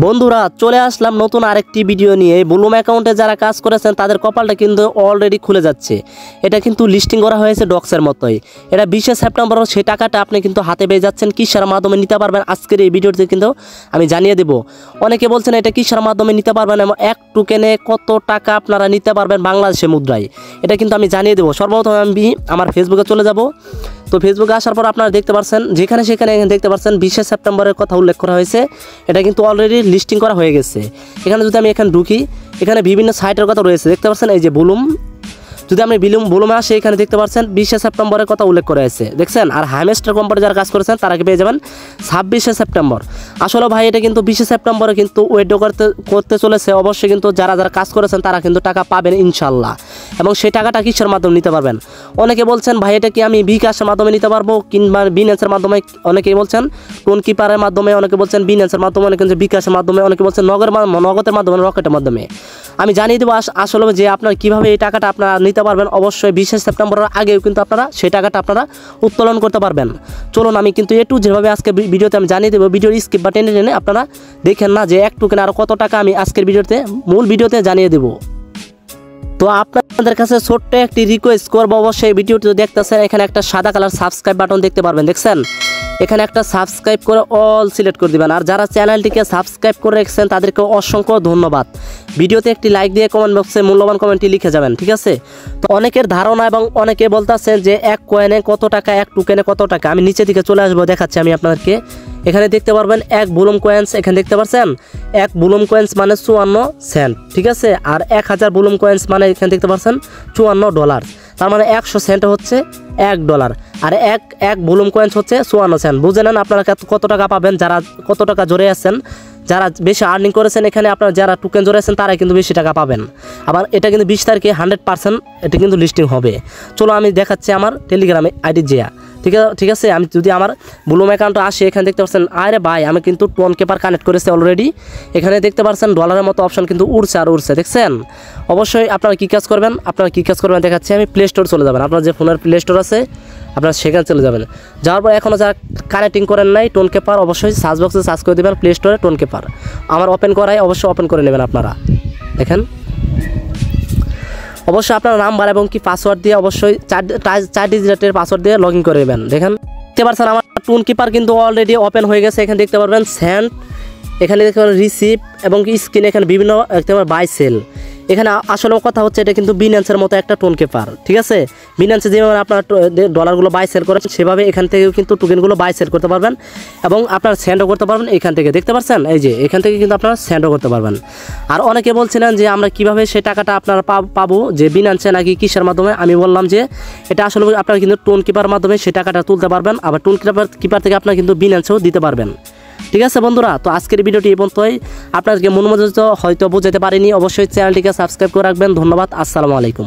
বন্ধুরা চলে আসলাম নতুন আরেকটি ভিডিও নিয়ে। বুলুম অ্যাকাউন্টে যারা কাজ করেছেন তাদের কপালটা কিন্তু অলরেডি খুলে যাচ্ছে। এটা কিন্তু লিস্টিং করা হয়েছে ডক্সের মতোই। এটা 20 সেপ্টেম্বর সেই টাকাটা আপনি কিন্তু হাতে পেয়ে যাচ্ছেন। কিসের মাধ্যমে নিতে পারবেন আজকের এই ভিডিওতে কিন্তু আমি জানিয়ে দেব। অনেকে বলছেন এটা কিসের মাধ্যমে নিতে পারবেন এবং এক টোকেনে কত টাকা আপনারা নিতে পারবেন বাংলাদেশের মুদ্রায়, এটা কিন্তু আমি জানিয়ে দেবো। সর্বপ্রথম আমি আমার ফেসবুকে চলে যাব। তো ফেসবুকে আসার পর আপনারা দেখতে পাচ্ছেন যেখানে সেখানে দেখতে পাচ্ছেন 20 সেপ্টেম্বরের কথা উল্লেখ করা হয়েছে। এটা কিন্তু অলরেডি লিস্টিং করা হয়ে গেছে। এখানে যদি আমি এখানে ঢুকি, এখানে বিভিন্ন সাইটের কথা রয়েছে দেখতে পাচ্ছেন। এই যে বুলুম, যদি আপনি বুলুমে আসে এখানে দেখতে পাচ্ছেন 20 সেপ্টেম্বরের কথা উল্লেখ করা হয়েছে দেখছেন। আর হাইমেস্টার কোম্পানি যারা কাজ করেছেন তারা পেয়ে যাবেন 26 সেপ্টেম্বর। আসলে ভাই এটা কিন্তু 20 সেপ্টেম্বরে কিন্তু ওয়েট করতে চলেছে। অবশ্যই কিন্তু যারা যারা কাজ করেছেন তারা কিন্তু টাকা পাবেন ইনশাল্লাহ। এবং সেই টাকাটা কিসের মাধ্যমে নিতে পারবেন? অনেকে বলছেন ভাই এটা কি আমি বিকাশের মাধ্যমে নিতে পারবো কিংবা বিনান্সের মাধ্যমে, অনেকেই বলছেন টোন কিপারের মাধ্যমে, অনেকে বলছেন বিনান্সের মাধ্যমে, অনেকে বলছেন বিকাশের মাধ্যমে, অনেকে বলছেন নগদের মাধ্যমে, রকেটের মাধ্যমে। আমি জানিয়ে দেবো আসলে যে আপনার কীভাবে এই টাকাটা আপনারা নিতে পারবেন। অবশ্যই 20 সেপ্টেম্বরের আগেও কিন্তু আপনারা সেই টাকাটা আপনারা উত্তোলন করতে পারবেন। চলুন আমি কিন্তু যেভাবে আজকে ভিডিওতে আমি জানিয়ে দেবো, ভিডিওর স্কিপ বা টেনে টেনে আপনারা দেখেন না যে এক টোকেন আর কত টাকা আমি আজকের মূল ভিডিওতে জানিয়ে দেবো। তো আপনাদের কাছে ছোট্ট একটি রিকোয়েস্ট করবো, অবশ্যই ভিডিওটি দেখতেছেন এখানে একটা সাদা কালার সাবস্ক্রাইব বাটন দেখতে পারবেন দেখছেন। এখানে একটা সাবস্ক্রাইব করে অল সিলেক্ট করে দিবেন। আর যারা চ্যানেলটিকে সাবস্ক্রাইব করে রেখেছেন তাদেরকে অসংখ্য ধন্যবাদ। ভিডিওতে একটি লাইক দিয়ে কমেন্ট বক্সে মূল্যবান কমেন্টটি লিখে যাবেন, ঠিক আছে? তো অনেকের ধারণা এবং অনেকে বলতেছেন যে এক কয়েনে কত টাকা, এক টোকেনে কত টাকা। আমি নিচে দিকে চলে আসবো, দেখাচ্ছি আমি আপনাদেরকে। এখানে দেখতে পারবেন এক বুলুম কয়েন্স, এখানে দেখতে পাচ্ছেন এক বুলুম কয়েন্স মানে 54 সেন্ট, ঠিক আছে? আর 1000 বুলুম কয়েন্স মানে এখানে দেখতে পাচ্ছেন $54। তার মানে 100 সেন্ট হচ্ছে $1। আর এক বুলুম কয়েন্স হচ্ছে 54 সেন্ট। বুঝে নেন আপনারা কত টাকা পাবেন। যারা কত টাকা জোরে আছেন, যারা বেশি আর্নিং করেছেন এখানে আপনারা যারা টোকেন জোরে আছেন তারাই কিন্তু বেশি টাকা পাবেন। আবার এটা কিন্তু 20 তারিখে 100% এটা কিন্তু লিস্টিং হবে। চলো আমি দেখাচ্ছি আমার টেলিগ্রামে আইডি যেয়া, ঠিক আছে? আমি যদি আমার বুলুম অ্যাকাউন্টে আসি, এখানে দেখতে পাচ্ছেন আরে ভাই আমি কিন্তু টোন কিপার কানেক্ট করেছি অলরেডি। এখানে দেখতে পাচ্ছেন ডলারের মতো অপশন কিন্তু উড়ছে আর উড়ছে দেখছেন। অবশ্যই আপনারা কী কাজ করবেন, দেখাচ্ছি আমি। প্লে স্টোর চলে যাবেন, আপনার যে ফোনের প্লে স্টোর আছে আপনারা সেখানে চলে যাবেন। যাওয়ার পর এখনও যারা কানেক্টিং করেন নাই টোন কিপার, অবশ্যই সার্চ বক্সে সার্চ করে দেবেন প্লে স্টোরে টোন কিপার। আমার ওপেন করাই অবশ্যই ওপেন করে নেবেন আপনারা। দেখেন অবশ্যই আপনার নাম্বার এবং কি পাসওয়ার্ড দিয়ে অবশ্যই 4 ডিজিটের পাসওয়ার্ড দিয়ে লগ ইন করে নেবেন। দেখেন দেখতে পাচ্ছেন আমার টোন কিপার কিন্তু অলরেডি ওপেন হয়ে গেছে। এখানে দেখতে পারবেন সেন্ড, এখানে দেখতে পারবেন রিসিভ এবং কি স্ক্রিনে এখানে বিভিন্ন দেখতে পারবেন বাই সেল। এখানে আসলে কথা হচ্ছে এটা কিন্তু বিনান্সের মতো একটা টোন কিপার, ঠিক আছে? বিনান্সে যেভাবে আপনার ডলারগুলো বাই সেল করেন সেভাবে এখান থেকে কিন্তু টোকেনগুলো বাই সেল করতে পারবেন এবং আপনার সেন্ডও করতে পারবেন। এখান থেকে দেখতে পাচ্ছেন এই যে এখান থেকে কিন্তু আপনারা সেন্ডও করতে পারবেন। আর অনেকে বলছিলেন যে আমরা কিভাবে সেই টাকাটা আপনারা পাবো, যে বিনান্সে নাকি কিসের মাধ্যমে। আমি বললাম যে এটা আসলে আপনারা কিন্তু টোন কিপার মাধ্যমে সেই টাকাটা তুলতে পারবেন। আবার টোন কিপার থেকে আপনারা কিন্তু বিনান্সেও দিতে পারবেন, ঠিক আছে বন্ধুরা? তো আজকের ভিডিওটি এই পর্যন্তই। আপনাদেরকে মনোমোদিত হয়তো বোঝাতে পারিনি। অবশ্যই চ্যানেলটিকে সাবস্ক্রাইব করে রাখবেন। ধন্যবাদ, আসসালামু আলাইকুম।